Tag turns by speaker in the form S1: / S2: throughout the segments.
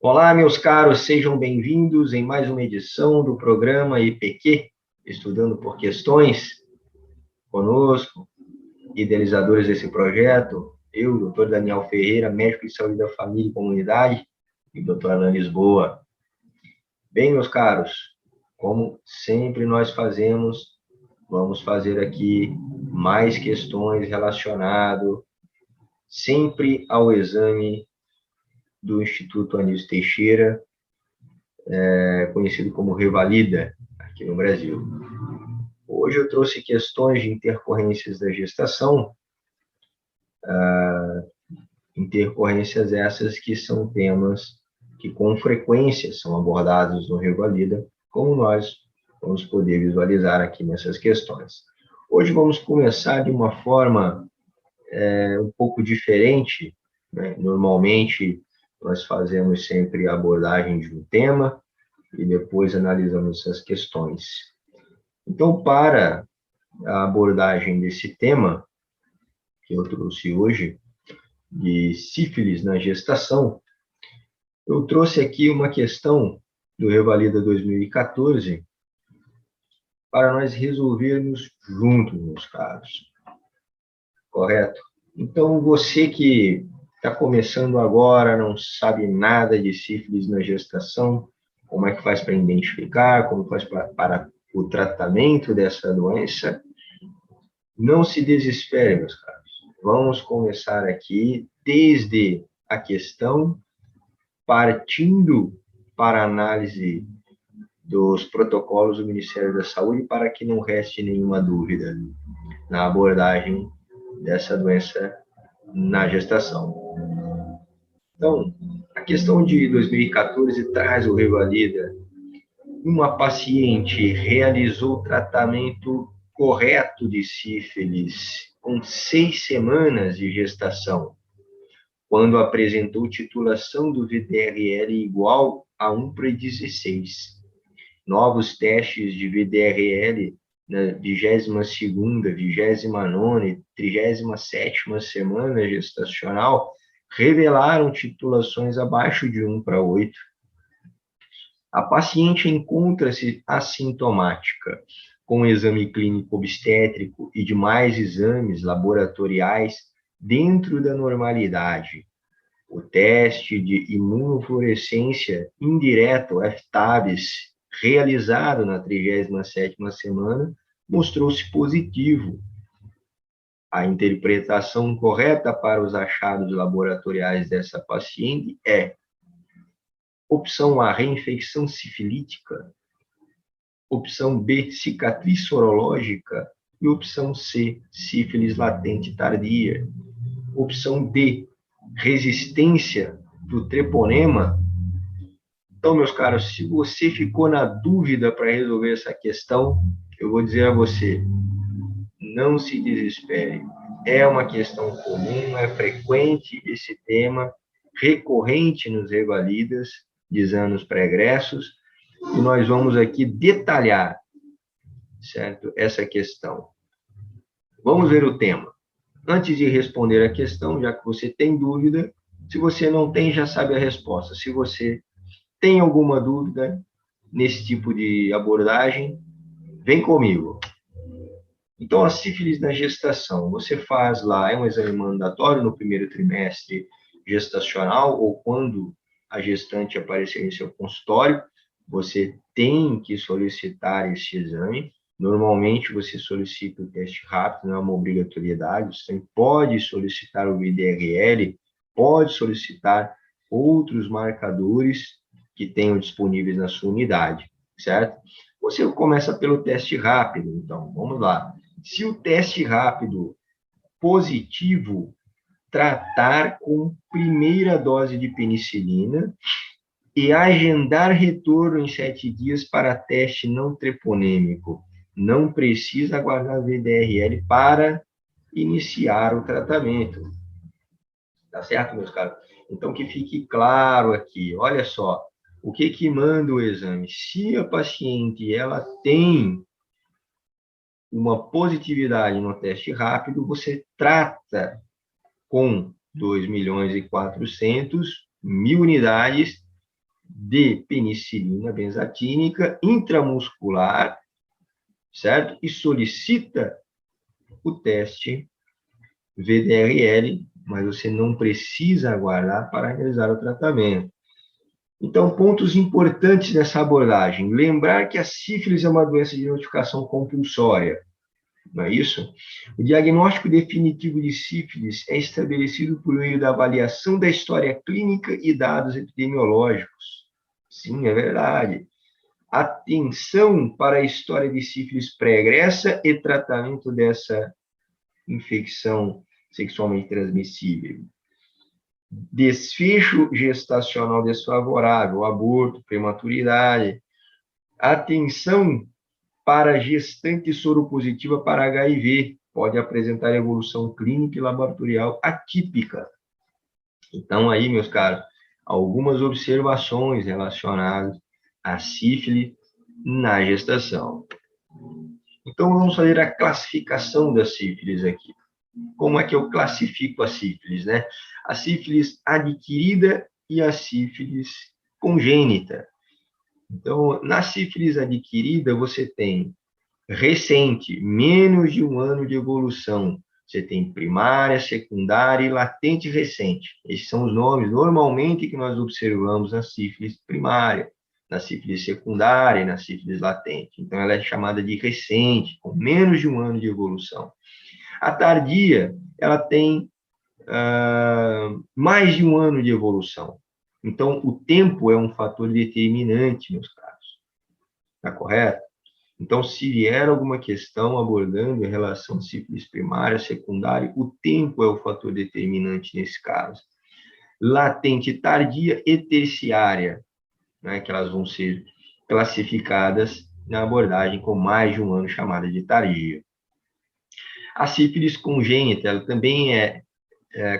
S1: Olá, meus caros, sejam bem-vindos em mais uma edição do programa IPQ, Estudando por Questões. Conosco, idealizadores desse projeto, eu, doutor Daniel Ferreira, médico de saúde da família e comunidade, e doutor Alain Lisboa. Bem, meus caros, como sempre nós fazemos, vamos fazer aqui mais questões relacionadas sempre ao exame do Instituto Anísio Teixeira, conhecido como Revalida, aqui no Brasil. Hoje eu trouxe questões de intercorrências da gestação, intercorrências essas que são temas que com frequência são abordados no Revalida, como nós vamos poder visualizar aqui nessas questões. Hoje vamos começar de uma forma um pouco diferente, né? Normalmente nós fazemos sempre a abordagem de um tema e depois analisamos essas questões. Então, para a abordagem desse tema que eu trouxe hoje, de sífilis na gestação, eu trouxe aqui uma questão do Revalida 2014 para nós resolvermos juntos, meus caros. Correto? Então, você que está começando agora, não sabe nada de sífilis na gestação, como é que faz para identificar, como faz para o tratamento dessa doença, não se desespere, meus caros. Vamos começar aqui desde a questão, partindo para a análise dos protocolos do Ministério da Saúde, para que não reste nenhuma dúvida na abordagem dessa doença na gestação. Então, a questão de 2014 traz o Revalida. Uma paciente realizou o tratamento correto de sífilis com 6 semanas de gestação, quando apresentou titulação do VDRL igual a 1/16. Novos testes de VDRL na 22ª, 29ª e 37ª semana gestacional revelaram titulações abaixo de 1/8. A paciente encontra-se assintomática, com exame clínico obstétrico e demais exames laboratoriais dentro da normalidade. O teste de imunofluorescência indireto, FTABS, realizado na 37ª semana, mostrou-se positivo. A interpretação correta para os achados laboratoriais dessa paciente é: opção A, reinfecção sifilítica. Opção B, cicatriz sorológica. E opção C, sífilis latente tardia. Opção D, resistência do treponema. Então, meus caros, se você ficou na dúvida para resolver essa questão, eu vou dizer a você, não se desespere. É uma questão comum, é frequente esse tema, recorrente nos Revalidas de anos pregressos, e nós vamos aqui detalhar, certo, essa questão. Vamos ver o tema. Antes de responder a questão, já que você tem dúvida, se você não tem, já sabe a resposta. Se você tem alguma dúvida nesse tipo de abordagem, vem comigo. Então, a sífilis na gestação, você faz lá, é um exame mandatório no primeiro trimestre gestacional, ou quando a gestante aparecer em seu consultório, você tem que solicitar esse exame. Normalmente, você solicita o teste rápido, não é uma obrigatoriedade. Você pode solicitar o VDRL, pode solicitar outros marcadores que tenham disponíveis na sua unidade, certo? Você começa pelo teste rápido, então, vamos lá. Se o teste rápido positivo, tratar com primeira dose de penicilina e agendar retorno em 7 dias para teste não treponêmico. Não precisa aguardar VDRL para iniciar o tratamento. Tá certo, meus caros? Então, que fique claro aqui, olha só, o que manda o exame? Se a paciente ela tem uma positividade no teste rápido, você trata com 2.400.000 unidades de penicilina benzatínica intramuscular, certo? E solicita o teste VDRL, mas você não precisa aguardar para realizar o tratamento. Então, pontos importantes nessa abordagem. Lembrar que a sífilis é uma doença de notificação compulsória, não é isso? O diagnóstico definitivo de sífilis é estabelecido por meio da avaliação da história clínica e dados epidemiológicos. Sim, é verdade. Atenção para a história de sífilis pregressa e tratamento dessa infecção sexualmente transmissível. Desfecho gestacional desfavorável, aborto, prematuridade. Atenção para gestante soropositiva para HIV, pode apresentar evolução clínica e laboratorial atípica. Então, aí, meus caros, algumas observações relacionadas à sífilis na gestação. Então, vamos fazer a classificação da sífilis aqui. Como é que eu classifico a sífilis, né? A sífilis adquirida e a sífilis congênita. Então, na sífilis adquirida, você tem recente, menos de 1 ano de evolução. Você tem primária, secundária e latente recente. Esses são os nomes, normalmente, que nós observamos na sífilis primária, na sífilis secundária e na sífilis latente. Então, ela é chamada de recente, com menos de 1 ano de evolução. A tardia, ela tem mais de 1 ano de evolução. Então, o tempo é um fator determinante, meus caros. Está correto? Então, se vier alguma questão abordando em relação a sífilis primária, secundária, o tempo é o fator determinante nesse caso. Latente, tardia e terciária, né, que elas vão ser classificadas na abordagem com mais de 1 ano, chamada de tardia. A sífilis congênita, ela também é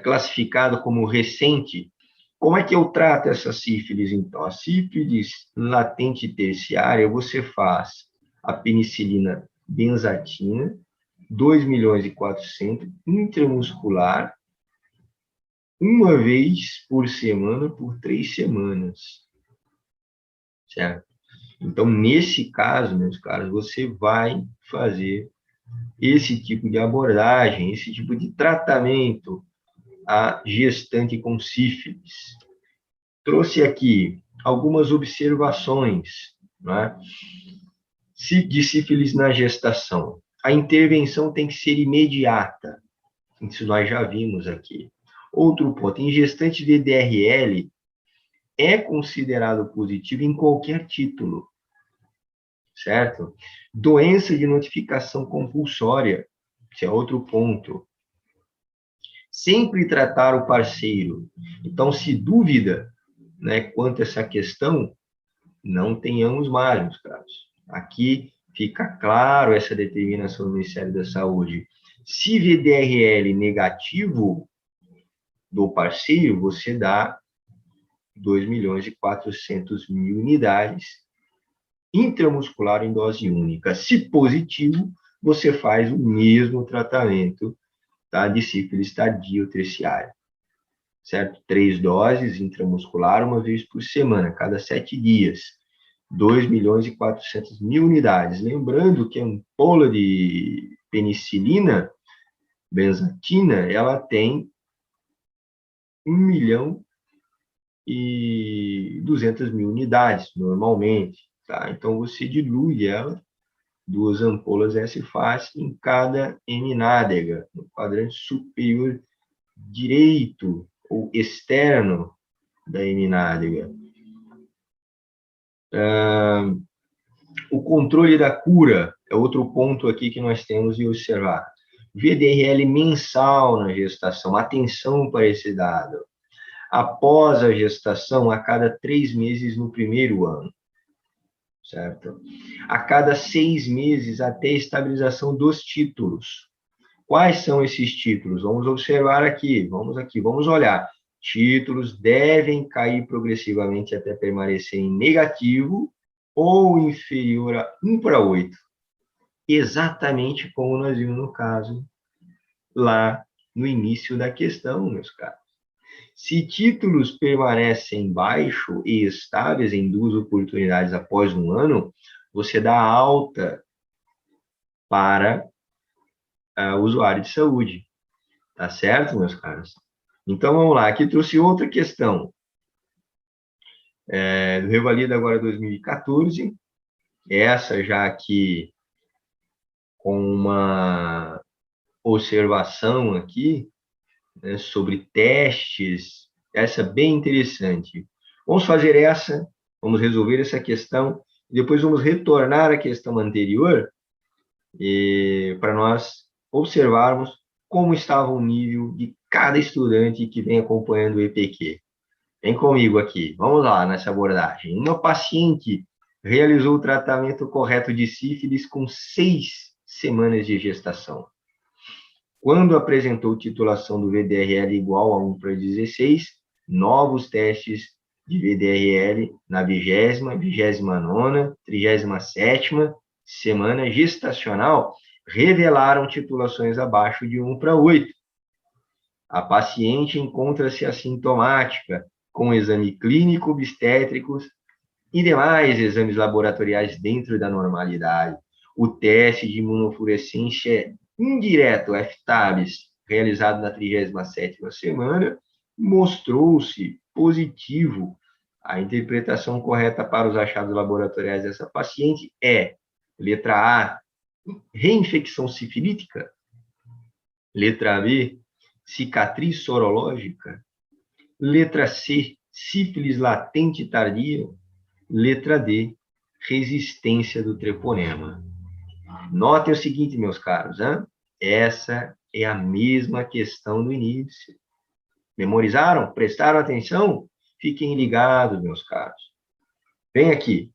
S1: classificada como recente. Como é que eu trato essa sífilis, então? A sífilis latente terciária, você faz a penicilina benzatina, 2.400.000, intramuscular, uma vez por semana, por 3 semanas. Certo? Então, nesse caso, meus caros, você vai fazer esse tipo de abordagem, esse tipo de tratamento a gestante com sífilis. Trouxe aqui algumas observações, né, de sífilis na gestação. A intervenção tem que ser imediata. Isso nós já vimos aqui. Outro ponto, em gestante VDRL é considerado positivo em qualquer título, certo? Doença de notificação compulsória, esse é outro ponto. Sempre tratar o parceiro. Então, se dúvida, né, quanto a essa questão, não tenhamos mais, meus caros. Aqui fica claro essa determinação do Ministério da Saúde. Se VDRL negativo do parceiro, você dá 2.400.000 unidades intramuscular em dose única. Se positivo, você faz o mesmo tratamento, tá, de sífilis tardia ou terciária, certo? 3 doses intramuscular, uma vez por semana, cada 7 dias. 2.400.000 unidades. Lembrando que a ampola de penicilina benzatina, ela tem 1.200.000 unidades, normalmente, tá? Então, você dilui ela, 2 ampolas S-faz em cada heminádega, no quadrante superior direito ou externo da heminádega. O controle da cura é outro ponto aqui que nós temos de observar. VDRL mensal na gestação, atenção para esse dado. Após a gestação, a cada 3 meses no primeiro ano, certo? A cada 6 meses até a estabilização dos títulos. Quais são esses títulos? Vamos observar aqui, vamos olhar. Títulos devem cair progressivamente até permanecer em negativo ou inferior a 1/8. Exatamente como nós vimos no caso lá no início da questão, meus caros. Se títulos permanecem baixos e estáveis em 2 oportunidades após um ano, você dá alta para usuário de saúde. Tá certo, meus caros? Então, vamos lá. Aqui trouxe outra questão. Do Revalida agora 2014. Essa já aqui com uma observação aqui, né, sobre testes. Essa é bem interessante. Vamos fazer essa, vamos resolver essa questão, e depois vamos retornar à questão anterior para nós observarmos como estava o nível de cada estudante que vem acompanhando o EPQ. Vem comigo aqui, vamos lá nessa abordagem. Uma paciente realizou o tratamento correto de sífilis com 6 semanas de gestação. Quando apresentou titulação do VDRL igual a 1/16, novos testes de VDRL na 20ª, 29ª, 37ª semana gestacional revelaram titulações abaixo de 1/8. A paciente encontra-se assintomática, com exame clínico, obstétricos e demais exames laboratoriais dentro da normalidade. O teste de imunofluorescência indireto, FTABS, realizado na 37ª semana, mostrou-se positivo. A interpretação correta para os achados laboratoriais dessa paciente é: letra A, reinfecção sifilítica; letra B, cicatriz sorológica; letra C, sífilis latente tardia; letra D, resistência do treponema. Notem o seguinte, meus caros, hein? Essa é a mesma questão do início. Memorizaram? Prestaram atenção? Fiquem ligados, meus caros. Vem aqui.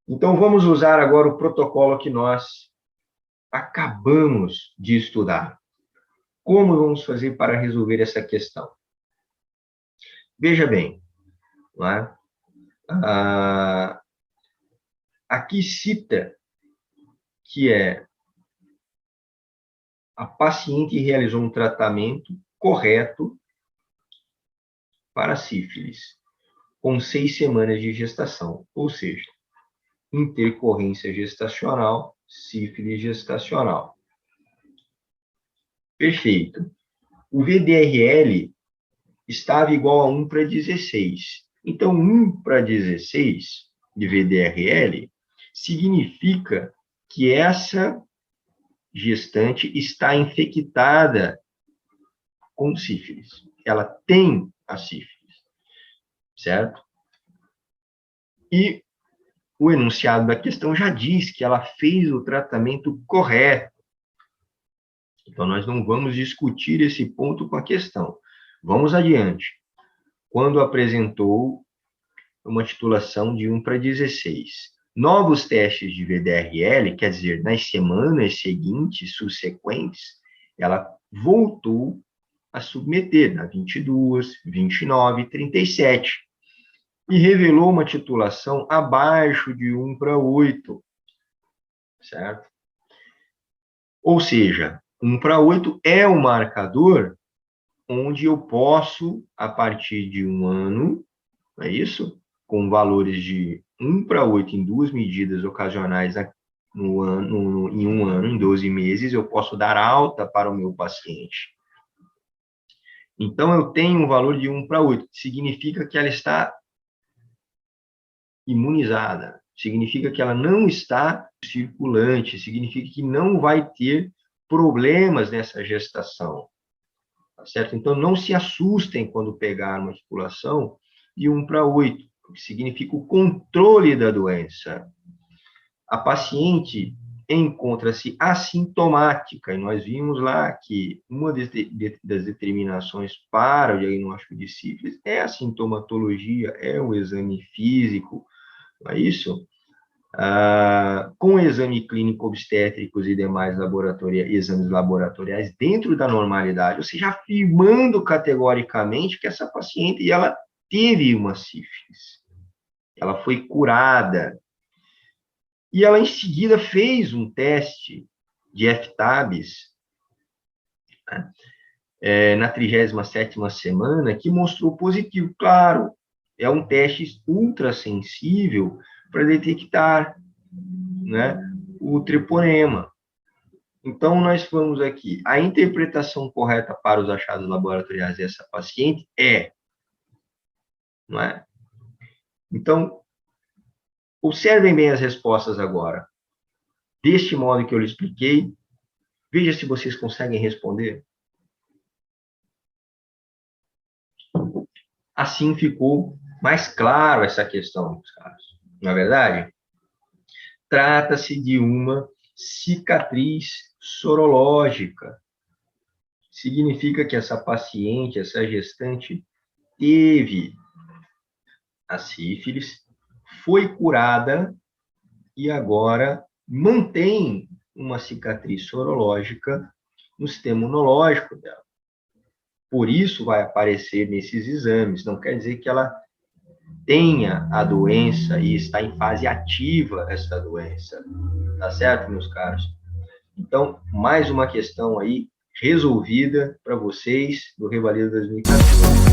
S1: Então, vamos usar agora o protocolo que nós acabamos de estudar. Como vamos fazer para resolver essa questão? Veja bem, não é? Aqui cita que a paciente realizou um tratamento correto para sífilis, com 6 semanas de gestação, ou seja, intercorrência gestacional, sífilis gestacional. Perfeito. O VDRL estava igual a 1/16. Então, 1/16 de VDRL significa que essa gestante está infectada com sífilis. Ela tem a sífilis, certo? E o enunciado da questão já diz que ela fez o tratamento correto. Então, nós não vamos discutir esse ponto com a questão. Vamos adiante. Quando apresentou uma titulação de 1/16. Novos testes de VDRL, quer dizer, nas semanas seguintes, subsequentes, ela voltou a submeter na 22, 29, 37, e revelou uma titulação abaixo de 1/8, certo? Ou seja, 1/8 é o marcador onde eu posso, a partir de um ano, não é isso? Com valores de 1/8 em 2 medidas ocasionais em um ano, em 12 meses, eu posso dar alta para o meu paciente. Então, eu tenho um valor de 1/8, significa que ela está imunizada, significa que ela não está circulante, significa que não vai ter problemas nessa gestação, tá certo? Então, não se assustem quando pegar uma titulação de 1/8, que significa o controle da doença. A paciente encontra-se assintomática, e nós vimos lá que uma das determinações para o diagnóstico de sífilis é a sintomatologia, é o exame físico, não é isso? Com exame clínico obstétricos e demais exames laboratoriais dentro da normalidade, ou seja, afirmando categoricamente que essa paciente ela teve uma sífilis, ela foi curada, e ela em seguida fez um teste de FTABS, né, na 37ª semana, que mostrou positivo. Claro, é um teste ultrassensível para detectar, né, o treponema. Então, nós vamos aqui. A interpretação correta para os achados laboratoriais dessa paciente não é? Então, observem bem as respostas agora. Deste modo que eu lhe expliquei, veja se vocês conseguem responder. Assim ficou mais claro essa questão, meus caros. Na verdade, trata-se de uma cicatriz sorológica. Significa que essa paciente, essa gestante, teve a sífilis, foi curada e agora mantém uma cicatriz sorológica no sistema imunológico dela. Por isso vai aparecer nesses exames. Não quer dizer que ela tenha a doença e está em fase ativa essa doença. Tá certo, meus caros? Então, mais uma questão aí resolvida para vocês do Revalida 2014.